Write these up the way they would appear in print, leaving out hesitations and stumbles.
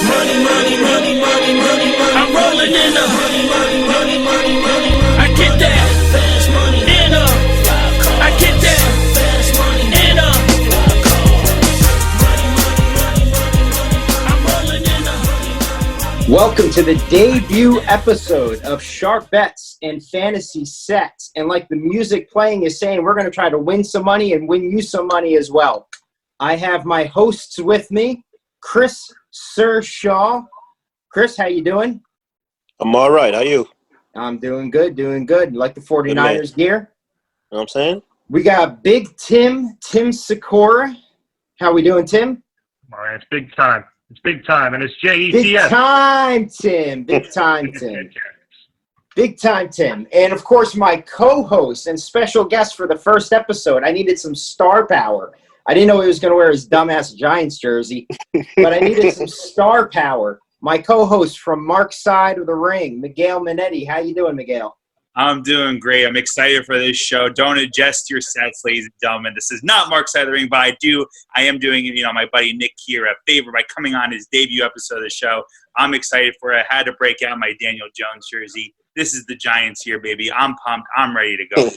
Money, money, money, money, money, money. I'm rolling in the money, money, money, money, money, money. I get that fast money in a. I get that fast money in a. Money, money, money, money, money. I'm rolling in the. Welcome to the debut episode of Sharp Bets and Fantasy Sets. And like the music playing is saying, we're going to try to win some money and win you some money as well. I have my hosts with me, Chris Shaw. Chris, how you doing? I'm all right. How you? I'm doing good. Like the 49ers gear? You know what I'm saying? We got Big Tim Sikora. How we doing, Tim? All right, it's big time. It's big time, and it's JETS. Big time, Tim. Big time, Tim. Big time, Tim. And, of course, my co-host and special guest for the first episode. I needed some star power. I didn't know he was going to wear his dumbass Giants jersey, but I needed some star power. My co-host from Mark's side of the ring, Miguel Minetti. How you doing, Miguel? I'm doing great. I'm excited for this show. Don't adjust your sets, ladies and gentlemen. This is not Mark's side of the ring, but I am doing, my buddy Nick here a favor by coming on his debut episode of the show. I'm excited for it. I had to break out my Daniel Jones jersey. This is the Giants here, baby. I'm pumped. I'm ready to go.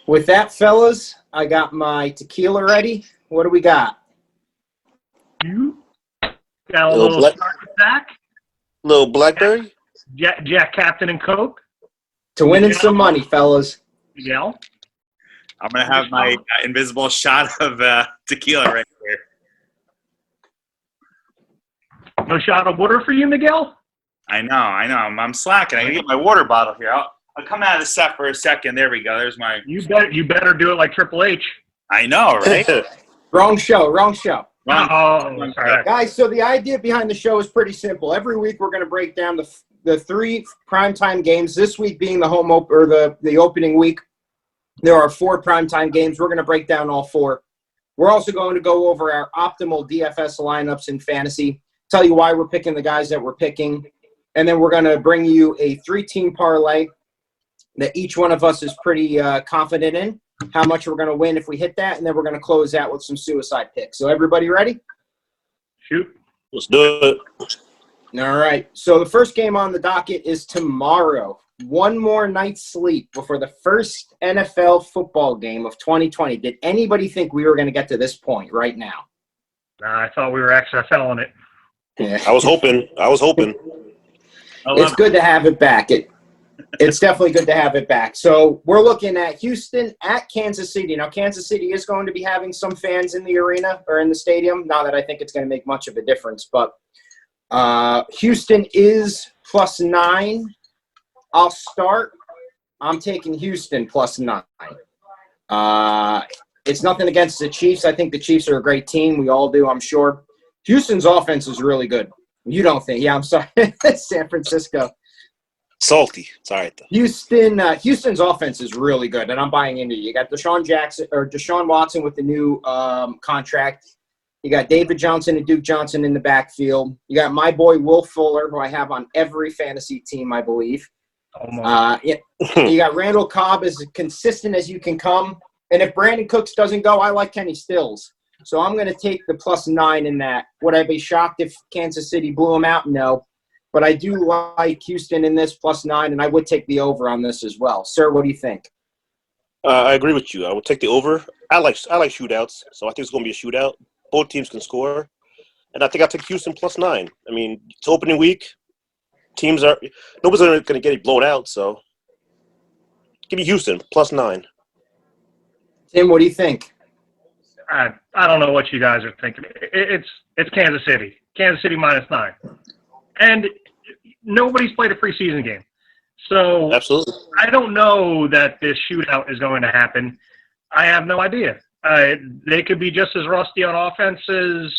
With that, fellas, I got my tequila ready. What do we got? You got a little Stark Attack? Little Blackberry? Jack Captain and Coke? To winning some money, fellas. Miguel? I'm going to have my invisible shot of tequila right here. No shot of water for you, Miguel? I know. I'm slacking. I got to get my water bottle here. I'll come out of the set for a second. There we go. There's my... You better do it like Triple H. I know, right? Wrong show. Oh, sorry. Guys, so the idea behind the show is pretty simple. Every week we're going to break down the three primetime games. This week being the the opening week, there are 4 primetime games. We're going to break down all 4. We're also going to go over our optimal DFS lineups in fantasy, tell you why we're picking the guys that we're picking, and then we're going to bring you a 3-team parlay that each one of us is pretty confident in, how much we're going to win if we hit that, and then we're going to close out with some suicide picks. So everybody ready? Shoot. Let's do it. All right. So the first game on the docket is tomorrow. One more night's sleep before the first NFL football game of 2020. Did anybody think we were going to get to this point right now? I thought we were XFLing it. Yeah. I was hoping. It's good to have it back. It's definitely good to have it back. So we're looking at Houston at Kansas City. Now, Kansas City is going to be having some fans in the arena or in the stadium. Not that I think it's going to make much of a difference, but Houston is +9. I'll start. I'm taking Houston +9. It's nothing against the Chiefs. I think the Chiefs are a great team. We all do, I'm sure. Houston's offense is really good. You don't think? Yeah, I'm sorry. San Francisco. Salty. It's all right, though. Houston's offense is really good, and I'm buying into it. You got Deshaun Watson with the new contract. You got David Johnson and Duke Johnson in the backfield. You got my boy Will Fuller, who I have on every fantasy team, I believe. You got Randall Cobb as consistent as you can come. And if Brandon Cooks doesn't go, I like Kenny Stills. So I'm going to take the +9 in that. Would I be shocked if Kansas City blew them out? No. But I do like Houston in this +9, and I would take the over on this as well. Sir, what do you think? I agree with you. I would take the over. I like shootouts, so I think it's going to be a shootout. Both teams can score. And I think I'll take Houston +9. I mean, it's opening week. Nobody's going to get it blown out, so give me Houston +9. Tim, what do you think? I don't know what you guys are thinking. It's Kansas City. Kansas City -9. And nobody's played a preseason game. So Absolutely. I don't know that this shootout is going to happen. I have no idea. They could be just as rusty on offense as,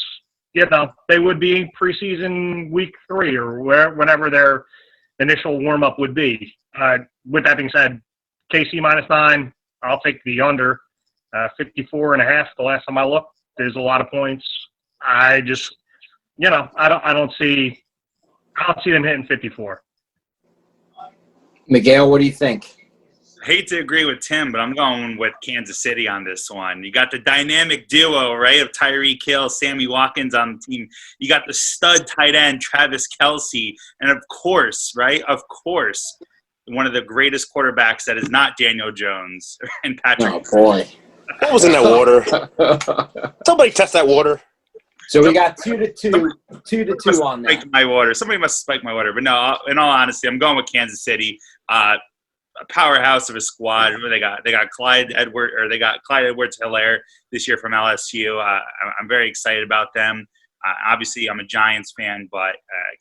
they would be preseason week 3 or whenever their initial warm-up would be. With that being said, KC -9, I'll take the under. 54.5 the last time I looked. There's a lot of points. I just, I don't see them hitting 54. Miguel, what do you think? hate to agree with Tim, but I'm going with Kansas City on this one. You got the dynamic duo, right, of Tyreek Hill, Sammy Watkins on the team. You got the stud tight end, Travis Kelce. And, of course, one of the greatest quarterbacks that is not Daniel Jones and Patrick. Oh, boy. What was in that water? Somebody test that water. So we got 2-2 on that. My water. Somebody must spike my water. But no, in all honesty, I'm going with Kansas City. A powerhouse of a squad. They got Clyde Edwards-Helaire this year from LSU. I'm very excited about them. Obviously, I'm a Giants fan, but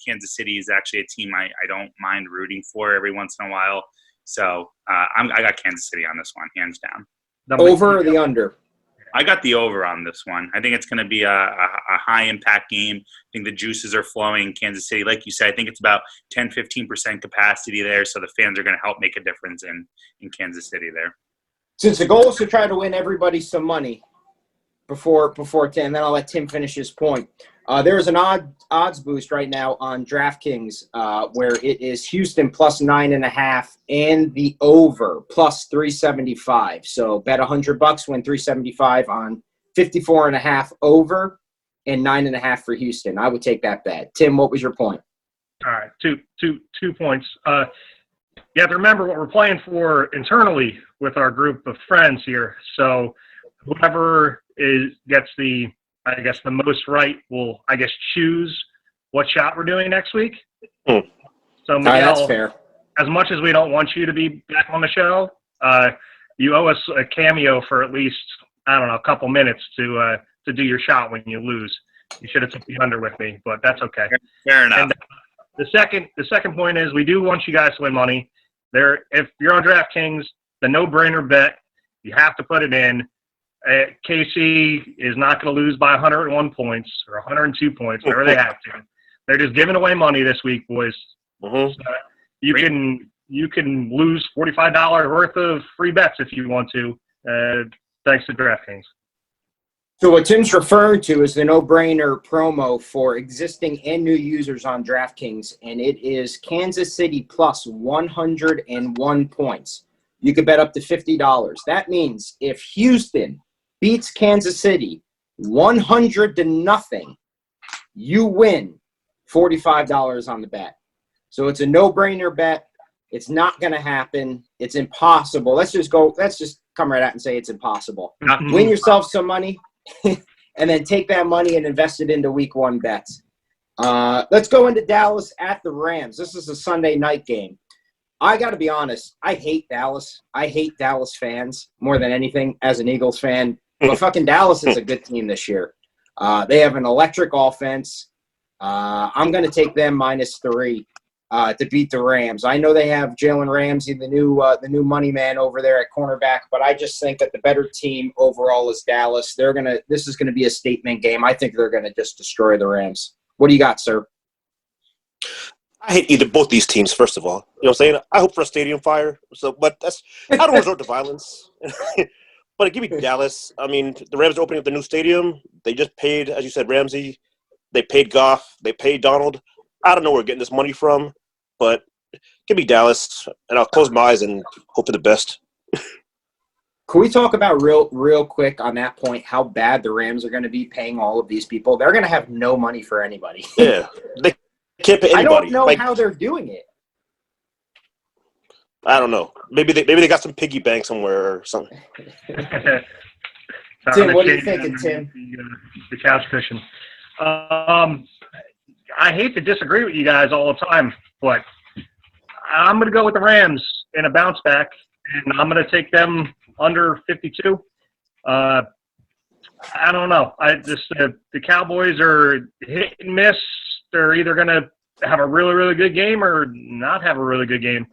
Kansas City is actually a team I don't mind rooting for every once in a while. So I got Kansas City on this one, hands down. Over or the under? I got the over on this one. I think it's going to be a high-impact game. I think the juices are flowing in Kansas City. Like you said, I think it's about 10-15% capacity there, so the fans are going to help make a difference in Kansas City there. Since the goal is to try to win everybody some money before Tim, then I'll let Tim finish his point. There is an odds boost right now on DraftKings where it is Houston plus 9.5 and the over plus 375. So bet $100, win 375 on 54.5 over and 9.5 for Houston. I would take that bet. Tim, what was your point? All right, two points. You have to remember what we're playing for internally with our group of friends here. So whoever gets the most right will, choose what shot we're doing next week. So Miguel, that's fair. As much as we don't want you to be back on the show, you owe us a cameo for at least, a couple minutes to do your shot when you lose. You should have took the under with me, but that's okay. Fair enough. And the second point is we do want you guys to win money. If you're on DraftKings, the no-brainer bet, you have to put it in. KC is not going to lose by 101 points or 102 points, whatever they have to. They're just giving away money this week, boys. Mm-hmm. So you can lose $45 worth of free bets if you want to, thanks to DraftKings. So what Tim's referring to is the no-brainer promo for existing and new users on DraftKings, and it is Kansas City plus 101 points. You could bet up to $50. That means if Houston beats Kansas City 100-0, you win $45 on the bet. So it's a no-brainer bet. It's not going to happen. It's impossible. Let's just come right out and say it's impossible. Win yourself some money and then take that money and invest it into week 1 bets. Let's go into Dallas at the Rams. This is a Sunday night game. I got to be honest. I hate Dallas. I hate Dallas fans more than anything as an Eagles fan. But fucking Dallas is a good team this year. They have an electric offense. I'm going to take them -3 to beat the Rams. I know they have Jalen Ramsey, the new money man over there at cornerback, but I just think that the better team overall is Dallas. This is going to be a statement game. I think they're going to just destroy the Rams. What do you got, sir? I hate both these teams, first of all. You know what I'm saying? I hope for a stadium fire. But I don't resort to violence. But give me Dallas. I mean, the Rams are opening up the new stadium. They just paid, as you said, Ramsey. They paid Goff. They paid Donald. I don't know where we're getting this money from, but give me Dallas, and I'll close my eyes and hope for the best. Can we talk about real quick on that point how bad the Rams are going to be paying all of these people? They're going to have no money for anybody. Yeah. They can't pay anybody. I don't know how they're doing it. I don't know. Maybe they got some piggy bank somewhere or something. Tim, what are you thinking, Tim? The couch cushion. I hate to disagree with you guys all the time, but I'm going to go with the Rams in a bounce back, and I'm going to take them under 52. I don't know. The Cowboys are hit and miss. They're either going to have a really, really good game or not have a really good game.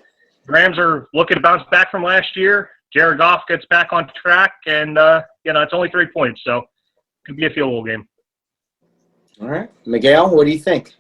The Rams are looking to bounce back from last year. Jared Goff gets back on track, and it's only 3 points, so it could be a field goal game. All right. Miguel, what do you think?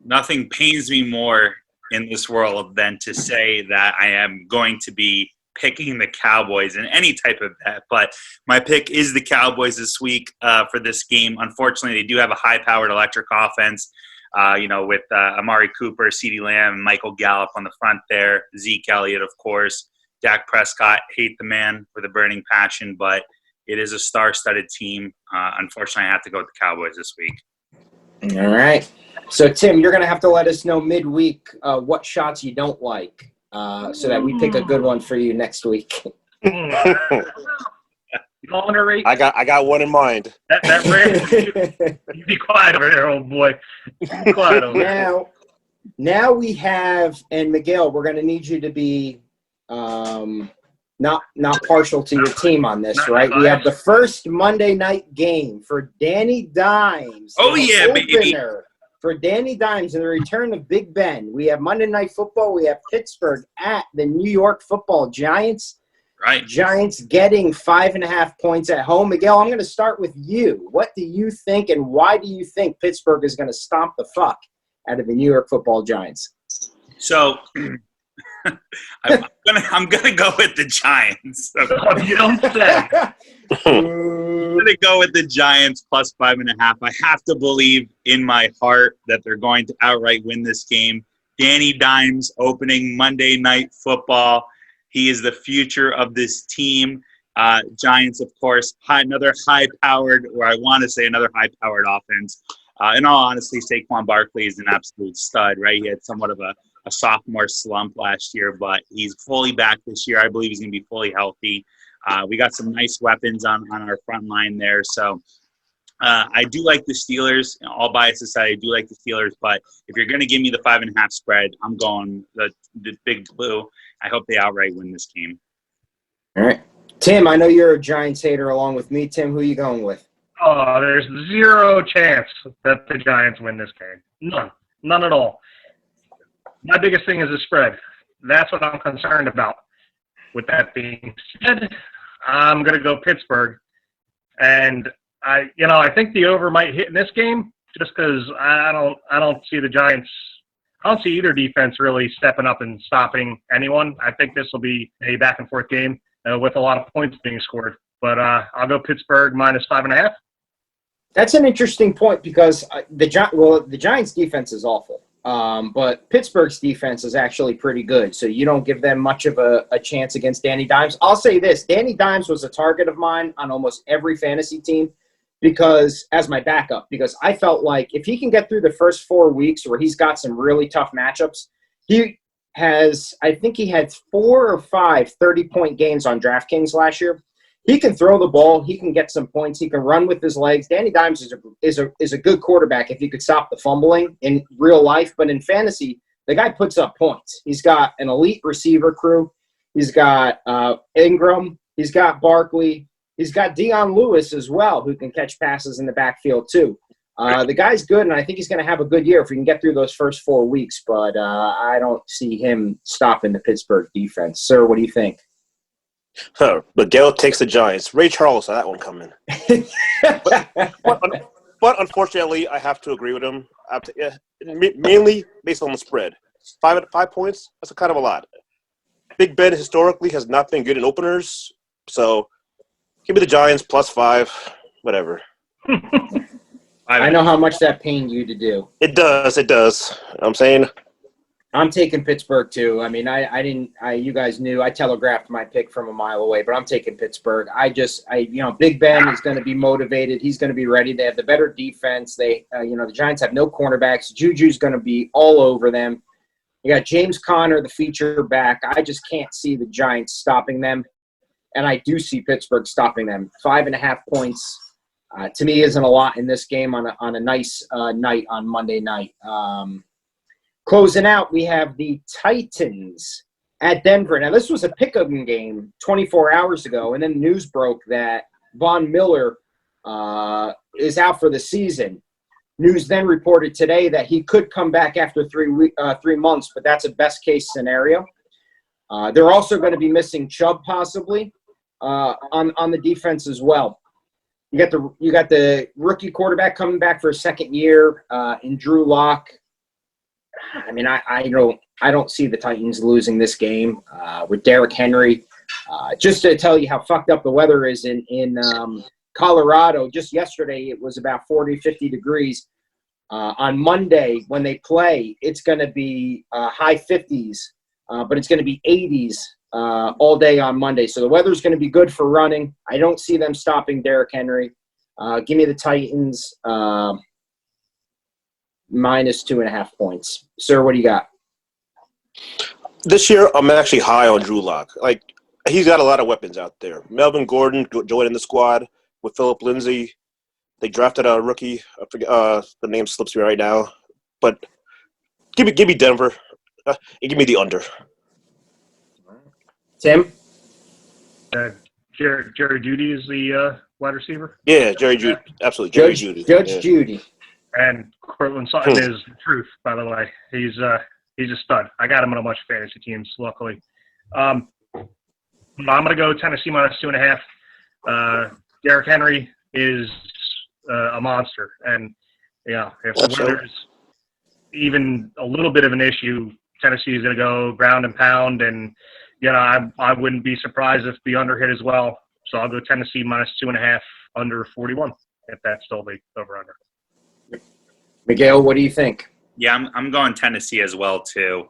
Nothing pains me more in this world than to say that I am going to be picking the Cowboys in any type of bet. But my pick is the Cowboys this week for this game. Unfortunately, they do have a high-powered electric offense, with Amari Cooper, CeeDee Lamb, and Michael Gallup on the front there, Zeke Elliott, of course. Dak Prescott, hate the man with a burning passion, but it is a star-studded team. Unfortunately, I have to go with the Cowboys this week. All right. So, Tim, you're going to have to let us know midweek what shots you don't like so that we pick a good one for you next week. I got one in mind. That rare. You be quiet over there, old boy. Be quiet over there. Now we have, and Miguel, we're going to need you to be not partial to your team on this, right? We have the first Monday night game for Danny Dimes. Oh, yeah, baby. For Danny Dimes and the return of Big Ben. We have Monday Night Football. We have Pittsburgh at the New York Football Giants. Right. Giants getting 5.5 points at home. Miguel, I'm going to start with you. What do you think, and why do you think Pittsburgh is going to stomp the fuck out of the New York Football Giants? So I'm gonna go with the Giants. Okay. Oh, you don't say. I'm gonna go with the Giants plus 5.5. I have to believe in my heart that they're going to outright win this game. Danny Dimes opening Monday Night Football. He is the future of this team. Giants, of course, another high-powered offense. In all honesty, Saquon Barkley is an absolute stud, right? He had somewhat of a sophomore slump last year, but he's fully back this year. I believe he's going to be fully healthy. We got some nice weapons on our front line there. So I do like the Steelers. All bias aside, I do like the Steelers. But if you're going to give me the 5.5 spread, I'm going the Big Blue. I hope they outright win this game. All right. Tim, I know you're a Giants hater along with me. Tim, who are you going with? Oh, there's zero chance that the Giants win this game. None at all. My biggest thing is the spread. That's what I'm concerned about. With that being said, I'm going to go Pittsburgh. And I think the over might hit in this game just because I don't see the Giants. I don't see either defense really stepping up and stopping anyone. I think this will be a back and forth game with a lot of points being scored. But I'll go Pittsburgh minus 5.5. That's an interesting point because the Giants' defense is awful, but Pittsburgh's defense is actually pretty good. So you don't give them much of a chance against Danny Dimes. I'll say this: Danny Dimes was a target of mine on almost every fantasy team because as my backup, because I felt like if he can get through the first 4 weeks where he's got some really tough matchups, I think he had 4 or 5 30-point games on DraftKings last year. He can throw the ball. He can get some points. He can run with his legs. Danny Dimes is a good quarterback if he could stop the fumbling in real life. But in fantasy, the guy puts up points. He's got an elite receiver crew. He's got Ingram. He's got Barkley. He's got Deion Lewis as well, who can catch passes in the backfield too. The guy's good, and I think he's going to have a good year if we can get through those first 4 weeks. But I don't see him stopping the Pittsburgh defense. Sir, what do you think? Miguel takes the Giants. Ray Charles saw that one coming. but unfortunately, I have to agree with him. Mainly based on the spread. 5 points, that's kind of a lot. Big Ben historically has not been good in openers, so give me the Giants plus 5, whatever. I know how much that pained you to do. It does. I'm saying I'm taking Pittsburgh too. I mean, you guys knew I telegraphed my pick from a mile away, but I'm taking Pittsburgh. Big Ben is going to be motivated. He's going to be ready. They have the better defense. The Giants have no cornerbacks. Juju's going to be all over them. You got James Conner, the feature back. I just can't see the Giants stopping them. And I do see Pittsburgh stopping them. 5.5 points to me isn't a lot in this game on a nice night on Monday night. Closing out, we have the Titans at Denver. Now, this was a pick-em game 24 hours ago, and then news broke that Von Miller is out for the season. News then reported today that he could come back after 3 months, but that's a best-case scenario. They're also going to be missing Chubb possibly on the defense as well. You got the rookie quarterback coming back for a second year in Drew Lock. I mean, I don't see the Titans losing this game with Derrick Henry. Just to tell you how fucked up the weather is in Colorado, just yesterday it was about 40, 50 degrees. On Monday when they play, it's going to be high 50s, but it's going to be 80s all day on Monday. So the weather's going to be good for running. I don't see them stopping Derrick Henry. Give me the Titans minus 2.5 points. Sir, what do you got? This year, I'm actually high on Drew Lock. Like, he's got a lot of weapons out there. Melvin Gordon joined in the squad with Philip Lindsay. They drafted a rookie. I forget the name slips me right now, but give me Denver and give me the under. Tim? Jerry Jeudy is the wide receiver. Yeah, Jerry Jeudy, absolutely. Jerry Jeudy. Judge Yeah. Judy. And Cortland Sutton is the truth, by the way. He's a stud. I got him on a bunch of fantasy teams, luckily. I'm going to go Tennessee minus 2.5. Derrick Henry is a monster. And, yeah, if the weather's even a little bit of an issue, Tennessee is going to go ground and pound. And, you know, I wouldn't be surprised if the under hit as well. So I'll go Tennessee minus 2.5 under 41, if that's still the over-under. Miguel, what do you think? Yeah, I'm going Tennessee as well too.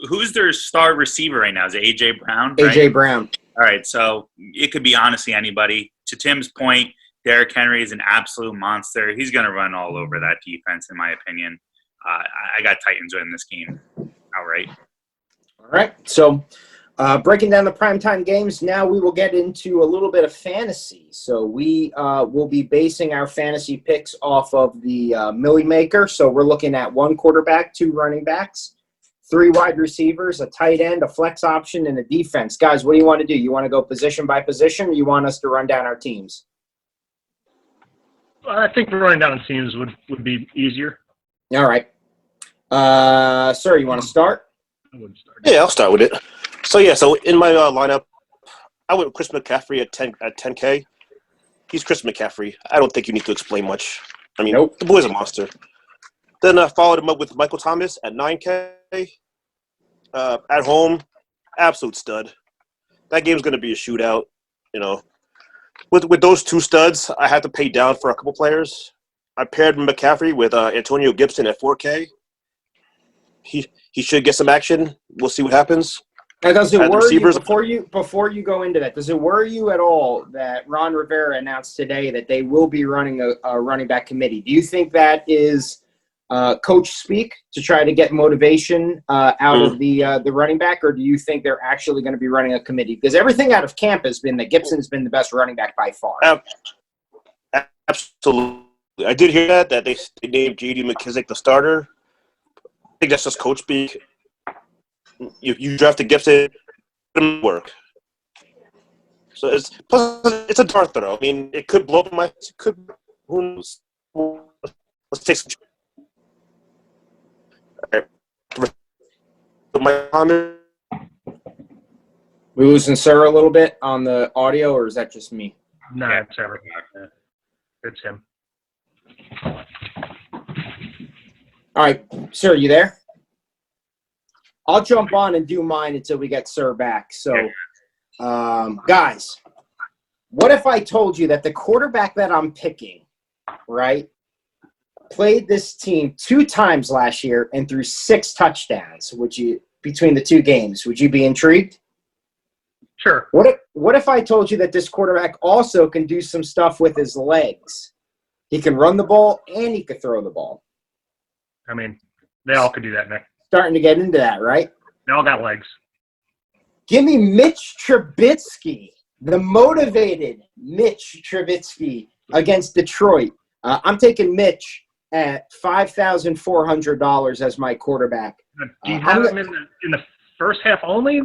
Who's their star receiver right now? Is it AJ Brown? Right? AJ Brown. All right, so it could be honestly anybody. To Tim's point, Derrick Henry is an absolute monster. He's going to run all over that defense, in my opinion. I got Titans winning this game outright. All right, so breaking down the primetime games, now we will get into a little bit of fantasy. So we will be basing our fantasy picks off of the Millie Maker. So we're looking at 1 quarterback, 2 running backs, 3 wide receivers, a tight end, a flex option, and a defense. Guys, what do you want to do? You want to go position by position, or you want us to run down our teams? I think running down teams would be easier. All right. Sir, you want to start? I wouldn't start. Yeah, I'll start with it. So in my lineup, I went with Chris McCaffrey at 10K. He's Chris McCaffrey. I don't think you need to explain much. I mean, Nope. The boy's a monster. Then I followed him up with Michael Thomas at 9K. At home, absolute stud. That game's going to be a shootout. You know, with those 2 studs, I had to pay down for a couple players. I paired McCaffrey with Antonio Gibson at 4K. He should get some action. We'll see what happens. Now, does it worry you before you go into that? Does it worry you at all that Ron Rivera announced today that they will be running a running back committee? Do you think that is coach speak to try to get motivation out of the running back, or do you think they're actually going to be running a committee? Because everything out of camp has been that Gibson's been the best running back by far. Absolutely, I did hear that they named J.D. McKissick the starter. I think that's just coach speak. You drafted Gibson, it didn't work. So it's a dart throw. I mean, it could blow up my. Who knows? Let's take some. All right. My comment. We losing Sir a little bit on the audio, or is that just me? No, Yeah. it's everything. It's him. All right, Sir, you there? I'll jump on and do mine until we get Sir back. So, guys, what if I told you that the quarterback that I'm picking, right, played this team 2 times last year and threw 6 touchdowns? Between the 2 games? Would you be intrigued? Sure. What if I told you that this quarterback also can do some stuff with his legs? He can run the ball and he can throw the ball. I mean, they all could do that, Nick. Starting to get into that, right? They all got legs. Give me Mitch Trubisky, the motivated Mitch Trubisky against Detroit. I'm taking Mitch at $5,400 as my quarterback. Do you have him in the first half only?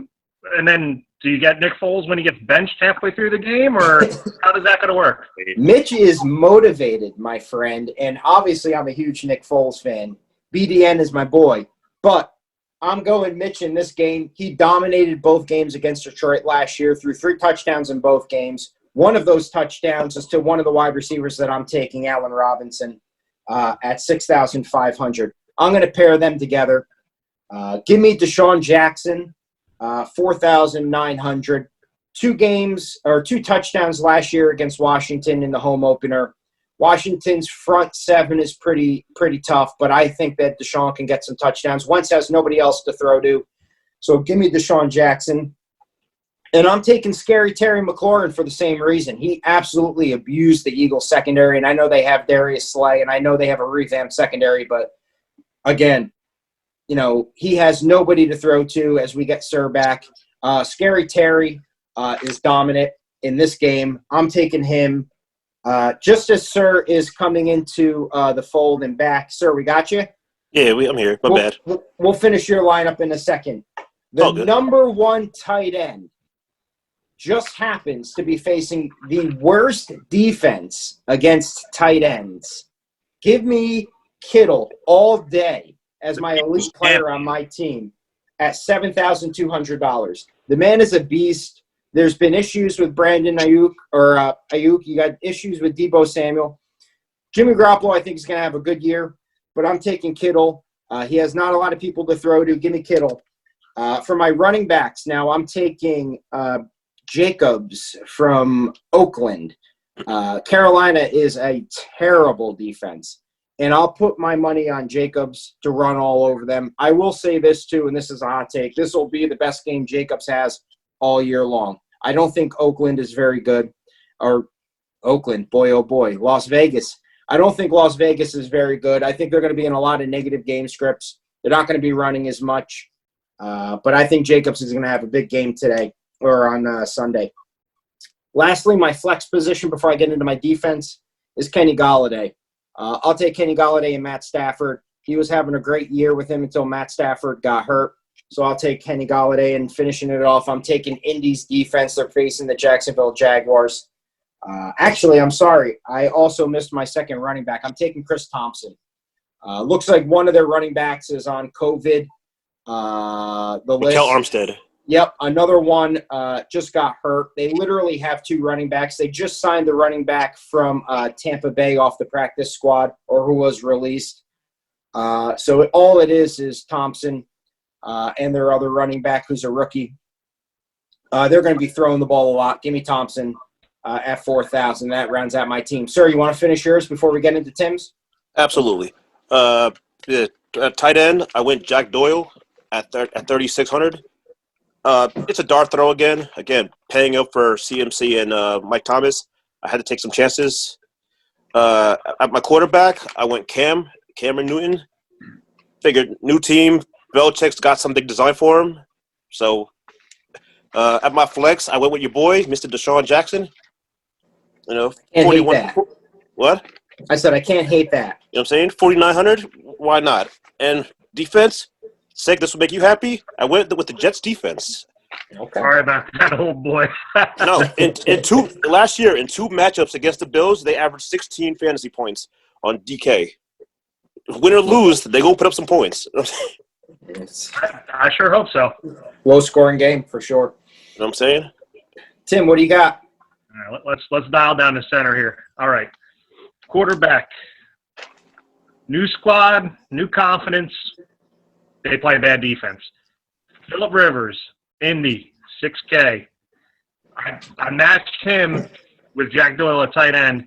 And then do you get Nick Foles when he gets benched halfway through the game? Or how is that going to work? Mitch is motivated, my friend. And obviously I'm a huge Nick Foles fan. BDN is my boy. But I'm going Mitch in this game. He dominated both games against Detroit last year, threw 3 touchdowns in both games. One of those touchdowns is to one of the wide receivers that I'm taking, Allen Robinson, at $6,500. I'm going to pair them together. Give me Deshaun Jackson, $4,900. 2 touchdowns last year against Washington in the home opener. Washington's front 7 is pretty tough, but I think that Deshaun can get some touchdowns. Wentz has nobody else to throw to. So give me Deshaun Jackson. And I'm taking Scary Terry McLaurin for the same reason. He absolutely abused the Eagles secondary, and I know they have Darius Slay, and I know they have a revamped secondary, but again, he has nobody to throw to as we get Sir back. Scary Terry is dominant in this game. I'm taking him just as Sir is coming into the fold and back. Sir, we got you? Yeah, I'm here. My bad. We'll finish your lineup in a second. The number one tight end just happens to be facing the worst defense against tight ends. Give me Kittle all day as my elite player on my team at $7,200. The man is a beast. There's been issues with Brandon Ayuk. You got issues with Deebo Samuel. Jimmy Garoppolo, I think, is going to have a good year, but I'm taking Kittle. He has not a lot of people to throw to. Give me Kittle. For my running backs, now I'm taking Jacobs from Oakland. Carolina is a terrible defense, and I'll put my money on Jacobs to run all over them. I will say this, too, and this is a hot take. This will be the best game Jacobs has all year long. I don't think Oakland is very good. Or Oakland, boy, oh boy. Las Vegas. I don't think Las Vegas is very good. I think they're going to be in a lot of negative game scripts. They're not going to be running as much. But I think Jacobs is going to have a big game today or on Sunday. Lastly, my flex position before I get into my defense is Kenny Golladay. I'll take Kenny Golladay and Matt Stafford. He was having a great year with him until Matt Stafford got hurt. So I'll take Kenny Golladay, and finishing it off, I'm taking Indy's defense. They're facing the Jacksonville Jaguars. Actually, I'm sorry. I also missed my second running back. I'm taking Chris Thompson. Looks like one of their running backs is on COVID. The list. Mikel Armstead. Yep, another one just got hurt. They literally have two running backs. They just signed the running back from Tampa Bay off the practice squad, or who was released. So all it is Thompson and their other running back who's a rookie. They're going to be throwing the ball a lot. Give me Thompson at 4,000. That rounds out my team. Sir, you want to finish yours before we get into Tim's? Absolutely. Tight end, I went Jack Doyle at 3,600. It's a dart throw again. Again, paying up for CMC and Mike Thomas. I had to take some chances. At my quarterback, I went Cameron Newton. Figured new team. Belichick's got something designed for him. So at my flex, I went with your boy, Mr. Deshaun Jackson. Can't hate that. What? I said I can't hate that. You know what I'm saying? 4,900? Why not? And defense, Sig, this will make you happy. I went with the Jets defense. Okay. Sorry about that, old boy. No, last year, in two matchups against the Bills, they averaged 16 fantasy points on DK. Win or lose, they go put up some points. I sure hope so. Low-scoring game for sure. You know what I'm saying? Tim, what do you got? All right, let's dial down the center here. All right. Quarterback. New squad, new confidence. They play bad defense. Phillip Rivers, Indy, 6K. I matched him with Jack Doyle at tight end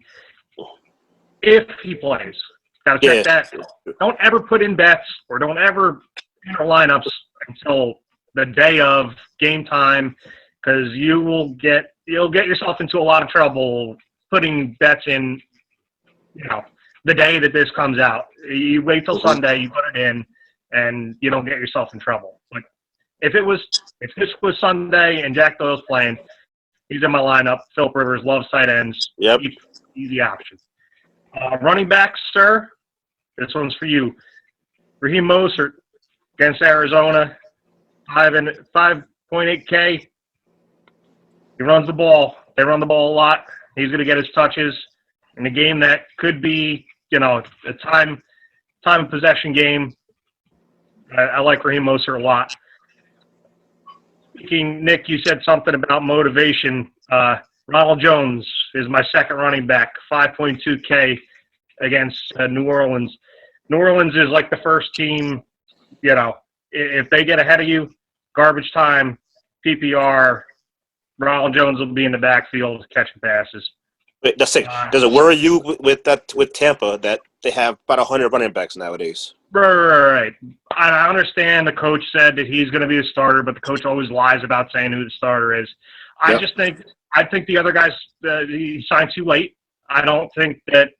if he plays. Got to check that. Don't ever put in bets or don't ever enter lineups until the day of game time, because you'll get yourself into a lot of trouble putting bets in, the day that this comes out. You wait till Sunday, you put it in, and you don't get yourself in trouble. But if this was Sunday and Jack Doyle's playing, he's in my lineup. Phillip Rivers loves tight ends. Yep. Easy option. Running backs, sir. This one's for you. Raheem Mostert against Arizona, 5.8K. He runs the ball. They run the ball a lot. He's going to get his touches in a game that could be, a time of possession game. I like Raheem Mostert a lot. Speaking, Nick, you said something about motivation. Ronald Jones is my second running back, 5.2K against New Orleans. New Orleans is like the first team, if they get ahead of you, garbage time, PPR, Ronald Jones will be in the backfield catching passes. Wait, that's it. Does it worry you with Tampa that they have about 100 running backs nowadays? Right. I understand the coach said that he's going to be a starter, but the coach always lies about saying who the starter is. I think the other guys he signed too late. I don't think that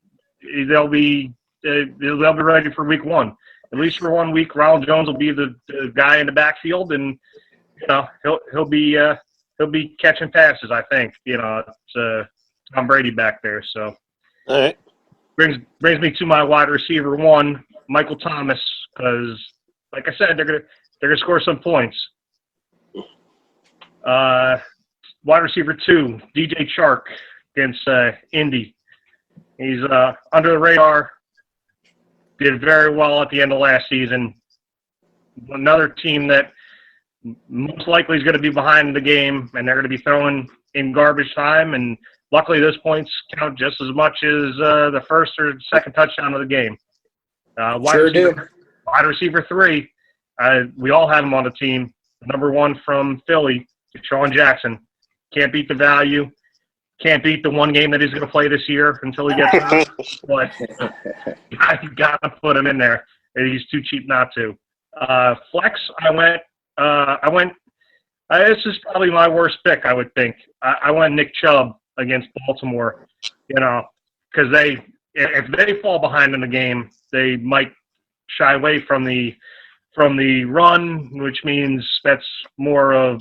they'll be ready for week one. At least for 1 week, Ronald Jones will be the guy in the backfield, and he'll be catching passes. I think it's Tom Brady back there. So All right. brings me to my wide receiver 1, Michael Thomas, because like I said, they're gonna score some points. Wide receiver 2, DJ Chark against Indy. He's under the radar. Did very well at the end of last season. Another team that most likely is going to be behind the game, and they're going to be throwing in garbage time. And luckily, those points count just as much as the first or second touchdown of the game. Wide receiver 3, we all have him on the team. Number 1 from Philly, Deshaun Jackson. Can't beat the value. Can't beat the one game that he's going to play this year until he gets hurt. But you got to put him in there. He's too cheap not to. Flex, I went. This is probably my worst pick, I would think. I went Nick Chubb against Baltimore. Because if they fall behind in the game, they might shy away from the run, which means that's more of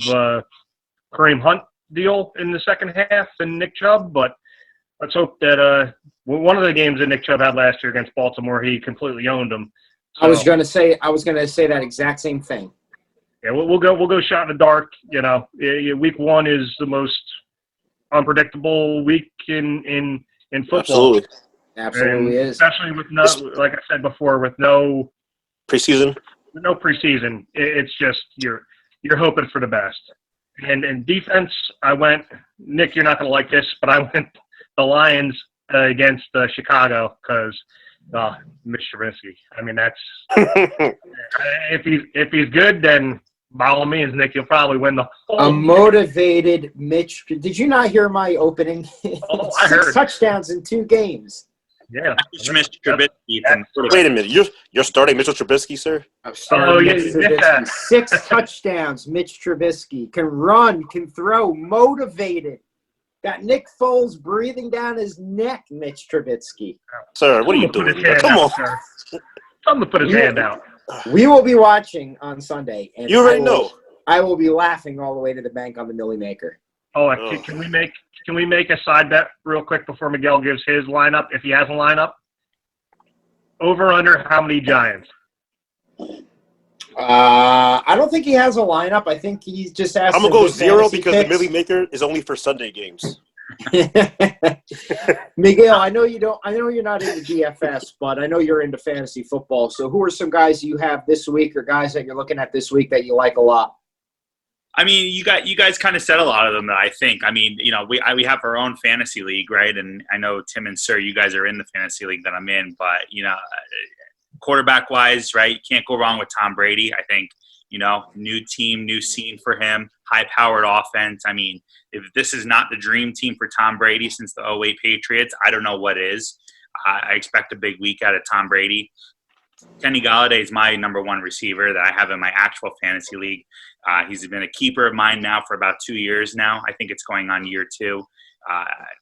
Kareem Hunt deal in the second half than Nick Chubb, but let's hope that one of the games that Nick Chubb had last year against Baltimore, he completely owned them. So, I was going to say that exact same thing. Yeah, we'll go shot in the dark. Week 1 is the most unpredictable week in football. Absolutely is. Especially with like I said before, with no preseason. No preseason. It's just you're hoping for the best. And defense, I went, Nick, you're not going to like this, but I went the Lions against Chicago because Mitch Trubisky. I mean, that's if he's good, then by all means, Nick, you'll probably win the whole A motivated Mitch. Did you not hear my opening? Oh, I heard. 6 touchdowns in 2 games. Yeah. Mr. Trubisky. Wait a minute. You're starting Mitchell Trubisky, sir? I'm starting yeah, Mitch Trubisky. 6 touchdowns, Mitch Trubisky. Can run, can throw, motivated. Got Nick Foles breathing down his neck, Mitch Trubisky. Sir, what are you doing? Come on. Tell him to put his hand out. We will be watching on Sunday. And You already know. I will be laughing all the way to the bank on the Millie Maker. Oh, can we make a side bet real quick before Miguel gives his lineup, if he has a lineup? Over under how many Giants? I don't think he has a lineup. I think he's just asked. I'm gonna go 0 because the Millie Maker is only for Sunday games. Miguel, I know you're not into DFS, but I know you're into fantasy football. So who are some guys you have this week, or guys that you're looking at this week that you like a lot? I mean, you guys kind of said a lot of them that I think. I mean, we have our own fantasy league, right? And I know Tim and Sir, you guys are in the fantasy league that I'm in, but quarterback wise, right? You can't go wrong with Tom Brady. I think, new team, new scene for him, high powered offense. I mean, if this is not the dream team for Tom Brady since the 2008 Patriots, I don't know what is. I expect a big week out of Tom Brady. Kenny Golladay is my number 1 receiver that I have in my actual fantasy league. He's been a keeper of mine now for about 2 years now. I think it's going on year 2.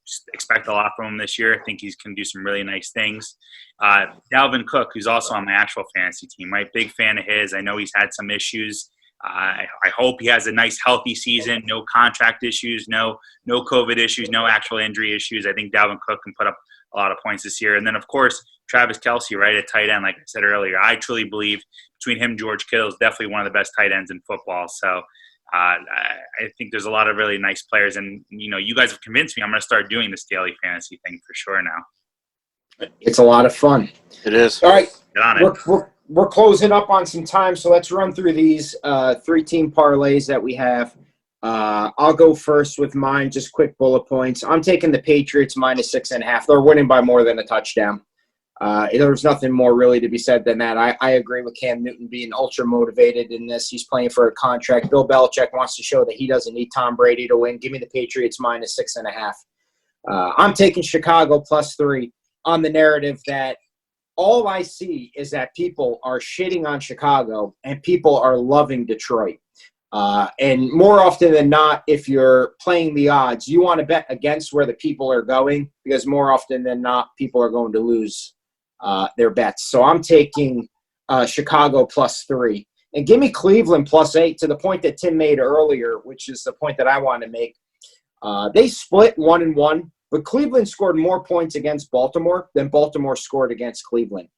Just expect a lot from him this year. I think he's going to do some really nice things. Dalvin Cook, who's also on my actual fantasy team, right? Big fan of his. I know he's had some issues. I hope he has a nice, healthy season. No contract issues, no COVID issues, no actual injury issues. I think Dalvin Cook can put up a lot of points this year. And then, of course, Travis Kelce, right, at tight end, like I said earlier. I truly believe between him and George Kittle is definitely one of the best tight ends in football. So I think there's a lot of really nice players. And, you guys have convinced me I'm going to start doing this daily fantasy thing for sure now. It's a lot of fun. It is. All right. Get on it. We're closing up on some time, so let's run through these 3-team parlays that we have. I'll go first with mine, just quick bullet points. I'm taking the Patriots minus 6.5. They're winning by more than a touchdown. There's nothing more really to be said than that. I agree with Cam Newton being ultra motivated in this. He's playing for a contract. Bill Belichick wants to show that he doesn't need Tom Brady to win. Give me the Patriots minus 6.5. I'm taking Chicago plus 3 on the narrative that all I see is that people are shitting on Chicago and people are loving Detroit. And more often than not, if you're playing the odds, you want to bet against where the people are going, because more often than not, people are going to lose their bets. So I'm taking Chicago +3. And give me Cleveland +8, to the point that Tim made earlier, which is the point that I want to make. They split 1-1, but Cleveland scored more points against Baltimore than Baltimore scored against Cleveland.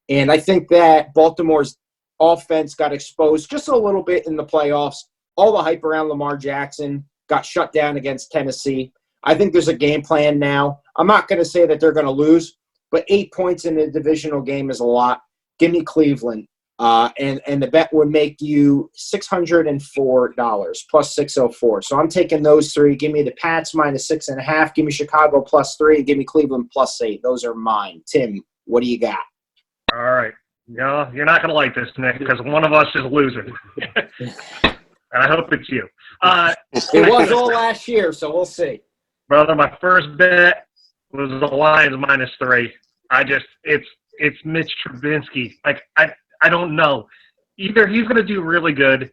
And I think that Baltimore's offense got exposed just a little bit in the playoffs. All the hype around Lamar Jackson got shut down against Tennessee. I think there's a game plan now. I'm not going to say that they're going to lose, but 8 points in a divisional game is a lot. Give me Cleveland. And the bet would make you $604 +604. So I'm taking those three. Give me the Pats -6.5. Give me Chicago +3. Give me Cleveland +8. Those are mine. Tim, what do you got? All right. No, you're not going to like this, Nick, because one of us is losing. And I hope it's you. It was all last year, so we'll see. Brother, my first bet was the Lions -3. It's Mitch Trubisky. Like, I don't know. Either he's going to do really good,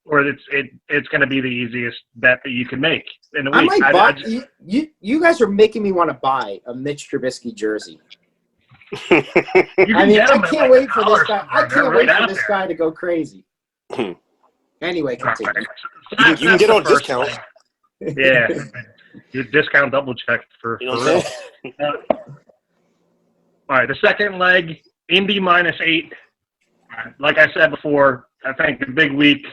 or it's going to be the easiest bet that you can make in a week. I might buy. You guys are making me want to buy a Mitch Trubisky jersey. I can't wait for this guy. I can't wait for this guy to go crazy. Anyway, continue. You can get on discount. Yeah, your discount double checked for real. All right, the second leg, Indy -8. Like I said before, I think the big week.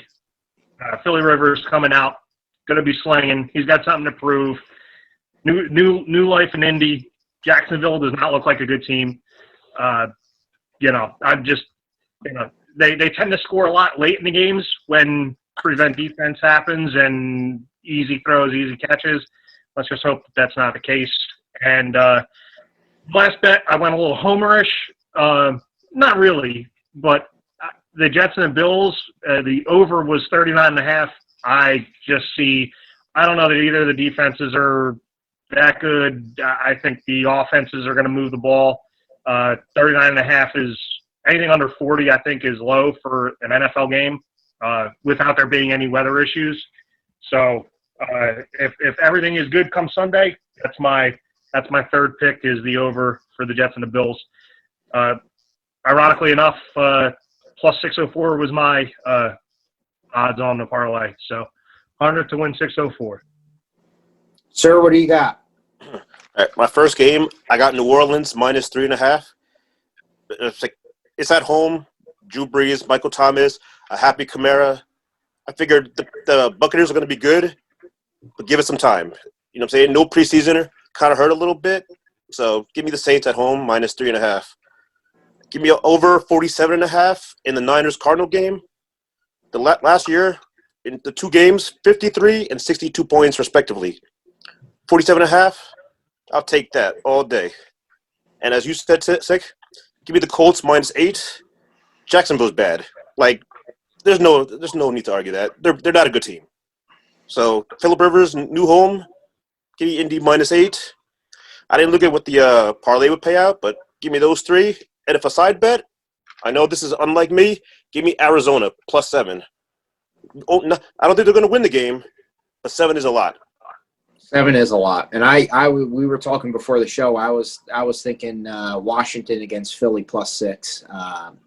Philly Rivers coming out, going to be slinging. He's got something to prove. New life in Indy. Jacksonville does not look like a good team. They tend to score a lot late in the games when prevent defense happens and easy throws, easy catches. Let's just hope that that's not the case. And last bet, I went a little homerish. Not really, but the Jets and the Bills, the over was 39.5. I don't know that either of the defenses are that good. I think the offenses are going to move the ball. 39.5 is anything under 40, I think, is low for an NFL game without there being any weather issues. So if everything is good come Sunday, that's my third pick is the over for the Jets and the Bills. Ironically enough, +604 was my odds on the parlay. So 100 to win 604. Sir, what do you got? All right, my first game, I got New Orleans -3.5. It's at home. Drew Brees, Michael Thomas, a happy Kamara. I figured the Buccaneers are going to be good, but give it some time. You know what I'm saying? No preseason, kind of hurt a little bit. So give me the Saints at home -3.5. Give me over 47.5 in the Niners-Cardinal game. The last year, in the two games, 53 and 62 points respectively. 47.5, I'll take that all day. And as you said, Sick, give me the Colts -8. Jacksonville's bad. Like, there's no need to argue that. They're not a good team. So Phillip Rivers, new home, give me Indy -8. I didn't look at what the parlay would pay out, but give me those three. And if a side bet, I know this is unlike me, give me Arizona +7. Oh, no, I don't think they're going to win the game, but 7 is a lot. 7 is a lot. And we were talking before the show. I was thinking Washington against Philly +6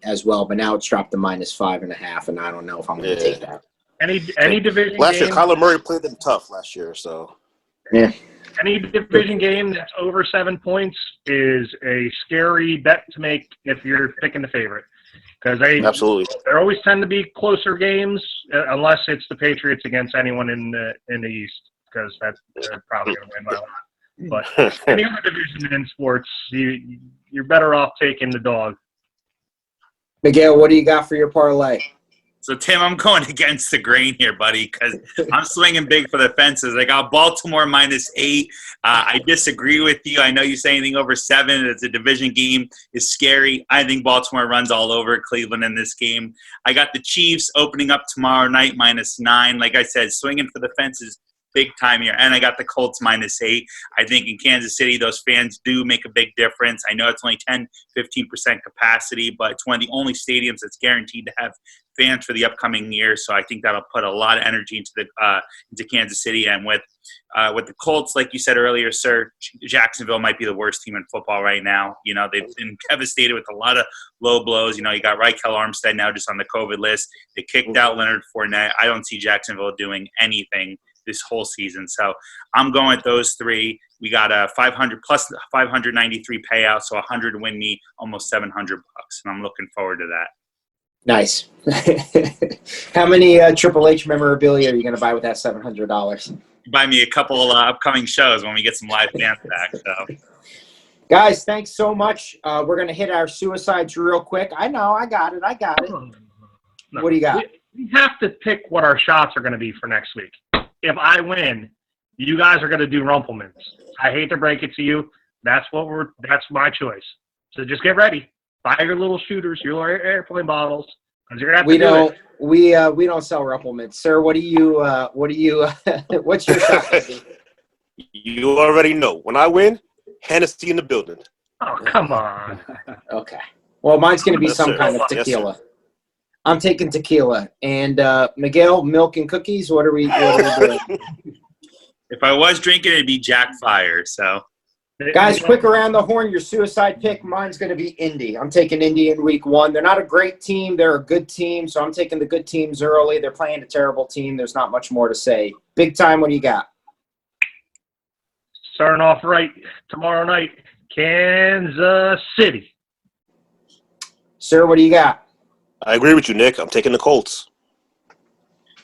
as well, but now it's dropped to -5.5, and I don't know if I'm going to take that. Any division last game, year, Kyler Murray played them tough last year, so yeah. Any division game that's over 7 points is a scary bet to make if you're picking the favorite, because absolutely there always tend to be closer games unless it's the Patriots against anyone in the East, because they're probably going to win by a lot. But any other division in sports, you're better off taking the dog. Miguel, what do you got for your parlay? So, Tim, I'm going against the grain here, buddy, because I'm swinging big for the fences. I got Baltimore -8. I disagree with you. I know you say anything over 7. It's a division game is scary. I think Baltimore runs all over Cleveland in this game. I got the Chiefs opening up tomorrow night -9. Like I said, swinging for the fences big time here. And I got the Colts -8. I think in Kansas City, those fans do make a big difference. I know it's only 10, 15% capacity, but it's one of the only stadiums that's guaranteed to have fans for the upcoming year. So I think that'll put a lot of energy into Kansas City. And with the Colts, like you said earlier, sir, Jacksonville might be the worst team in football right now. You know, they've been devastated with a lot of low blows. You know, you got Raquel Armstead now just on the COVID list. They kicked out Leonard Fournette. I don't see Jacksonville doing anything this whole season. So I'm going with those three. We got a 500 plus 593 payout, so 100 to win me almost $700, and I'm looking forward to that. Nice. How many Triple H memorabilia are you going to buy with that $700? Buy me a couple upcoming shows when we get some live fans back. So, guys, thanks so much. We're going to hit our suicides real quick. I know. I got it. No. What do you got? We have to pick what our shots are going to be for next week. If I win, you guys are going to do Rumplemans. I hate to break it to you. That's my choice. So just get ready. Buy your little shooters, your airplane bottles, because you're gonna have to do it. We don't sell Rumplemans, sir. What's your shot gonna be? You already know. When I win, Hennessy in the building. Oh, come on. Okay. Well, mine's gonna be Yes, some sir. kind of Yes, tequila. sir. I'm taking tequila. And Miguel, milk and cookies. What are we doing? if I was drinking, it'd be Jack Fire. So, Guys, quick around the horn, your suicide pick. Mine's going to be Indy. I'm taking Indy in week 1. They're not a great team. They're a good team, so I'm taking the good teams early. They're playing a terrible team. There's not much more to say. Big time, what do you got? Starting off right tomorrow night, Kansas City. Sir, what do you got? I agree with you, Nick. I'm taking the Colts.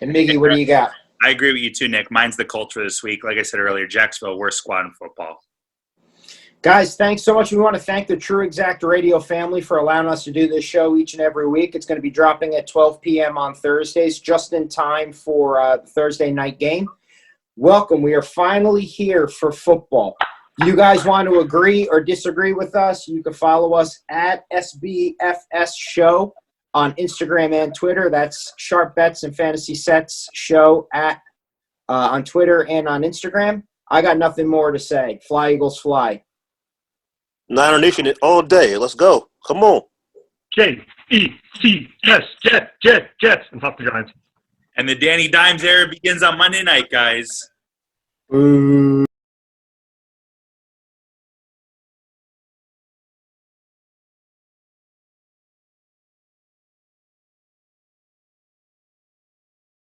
And Miggy, what do you got? I agree with you too, Nick. Mine's the Colts for this week. Like I said earlier, Jacksonville, worst squad in football. Guys, thanks so much. We want to thank the True Exact Radio family for allowing us to do this show each and every week. It's going to be dropping at 12 p.m. on Thursdays, just in time for the Thursday night game. Welcome. We are finally here for football. You guys want to agree or disagree with us? You can follow us at SBFS Show on Instagram and Twitter. That's Sharp Bets and Fantasy Sets Show on Twitter and on Instagram. I got nothing more to say. Fly, Eagles, fly. Niner Nation all day. Let's go. Come on. Jets, and fuck the Giants. And the Danny Dimes era begins on Monday night, guys. Boo.